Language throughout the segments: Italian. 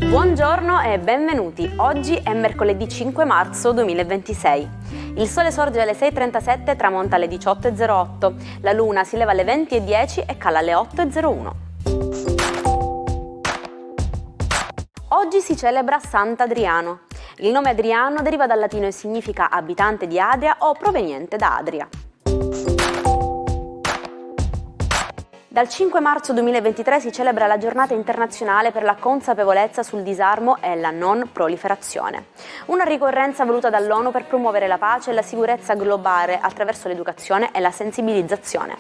Buongiorno e benvenuti. Oggi è mercoledì 5 marzo 2026. Il sole sorge alle 6:37 e tramonta alle 18:08. La luna si leva alle 20:10 e cala alle 8:01. Oggi si celebra Sant'Adriano. Il nome Adriano deriva dal latino e significa abitante di Adria o proveniente da Adria. Dal 5 marzo 2023 si celebra la Giornata internazionale per la consapevolezza sul disarmo e la non proliferazione, una ricorrenza voluta dall'ONU per promuovere la pace e la sicurezza globale attraverso l'educazione e la sensibilizzazione.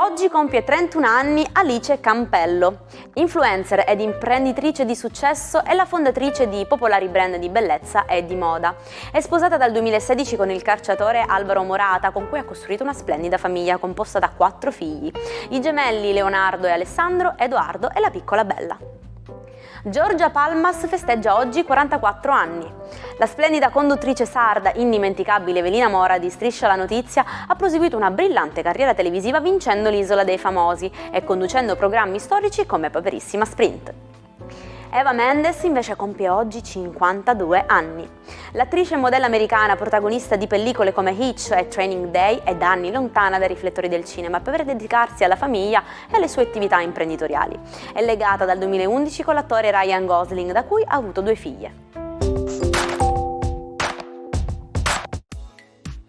Oggi compie 31 anni Alice Campello. Influencer ed imprenditrice di successo, è la fondatrice di popolari brand di bellezza e di moda. È sposata dal 2016 con il calciatore Alvaro Morata, con cui ha costruito una splendida famiglia composta da 4 figli: i gemelli Leonardo e Alessandro, Edoardo e la piccola Bella. Giorgia Palmas festeggia oggi 44 anni. La splendida conduttrice sarda, indimenticabile Evelina Mora di Striscia la Notizia, ha proseguito una brillante carriera televisiva vincendo l'Isola dei Famosi e conducendo programmi storici come Paperissima Sprint. Eva Mendes invece compie oggi 52 anni. L'attrice e modella americana, protagonista di pellicole come Hitch e Training Day, è da anni lontana dai riflettori del cinema per dedicarsi alla famiglia e alle sue attività imprenditoriali. È legata dal 2011 con l'attore Ryan Gosling, da cui ha avuto 2 figlie.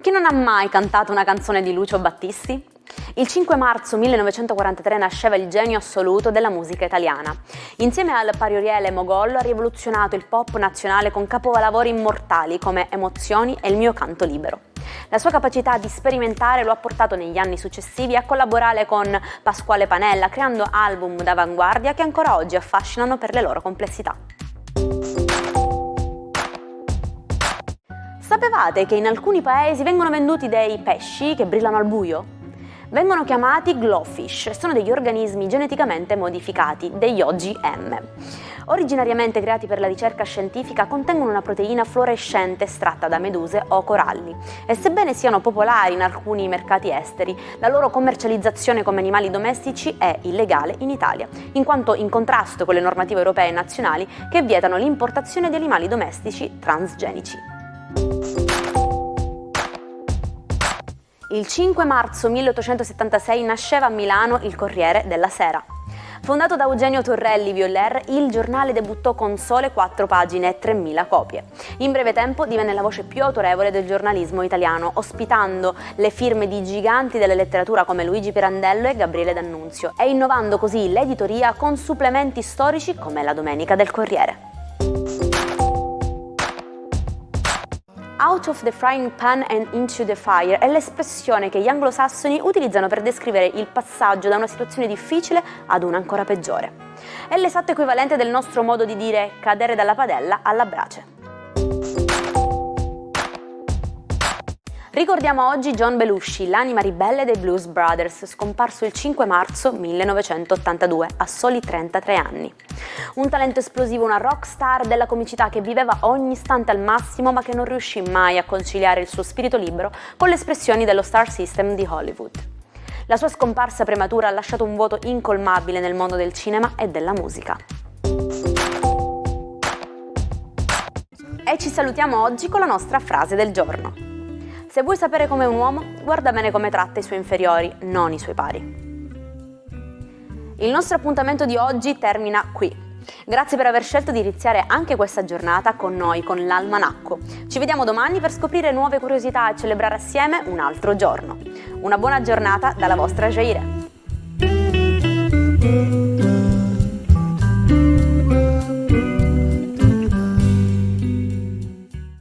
Chi non ha mai cantato una canzone di Lucio Battisti? Il 5 marzo 1943 nasceva il genio assoluto della musica italiana. Insieme al paroliere Mogollo ha rivoluzionato il pop nazionale con capolavori immortali come Emozioni e Il mio canto libero. La sua capacità di sperimentare lo ha portato negli anni successivi a collaborare con Pasquale Panella, creando album d'avanguardia che ancora oggi affascinano per le loro complessità. Sapevate che in alcuni paesi vengono venduti dei pesci che brillano al buio? Vengono chiamati glowfish e sono degli organismi geneticamente modificati, degli OGM. Originariamente creati per la ricerca scientifica, contengono una proteina fluorescente estratta da meduse o coralli e sebbene siano popolari in alcuni mercati esteri, la loro commercializzazione come animali domestici è illegale in Italia, in quanto in contrasto con le normative europee e nazionali che vietano l'importazione di animali domestici transgenici. Il 5 marzo 1876 nasceva a Milano il Corriere della Sera. Fondato da Eugenio Torrelli Violler, il giornale debuttò con sole 4 pagine e 3.000 copie. In breve tempo divenne la voce più autorevole del giornalismo italiano, ospitando le firme di giganti della letteratura come Luigi Pirandello e Gabriele D'Annunzio e innovando così l'editoria con supplementi storici come la Domenica del Corriere. Out of the frying pan and into the fire è l'espressione che gli anglosassoni utilizzano per descrivere il passaggio da una situazione difficile ad una ancora peggiore. È l'esatto equivalente del nostro modo di dire cadere dalla padella alla brace. Ricordiamo oggi John Belushi, l'anima ribelle dei Blues Brothers, scomparso il 5 marzo 1982, a soli 33 anni. Un talento esplosivo, una rock star della comicità che viveva ogni istante al massimo ma che non riuscì mai a conciliare il suo spirito libero con le espressioni dello star system di Hollywood. La sua scomparsa prematura ha lasciato un vuoto incolmabile nel mondo del cinema e della musica. E ci salutiamo oggi con la nostra frase del giorno. Se vuoi sapere com'è un uomo, guarda bene come tratta i suoi inferiori, non i suoi pari. Il nostro appuntamento di oggi termina qui. Grazie per aver scelto di iniziare anche questa giornata con noi, con l'Almanacco. Ci vediamo domani per scoprire nuove curiosità e celebrare assieme un altro giorno. Una buona giornata dalla vostra Jaire.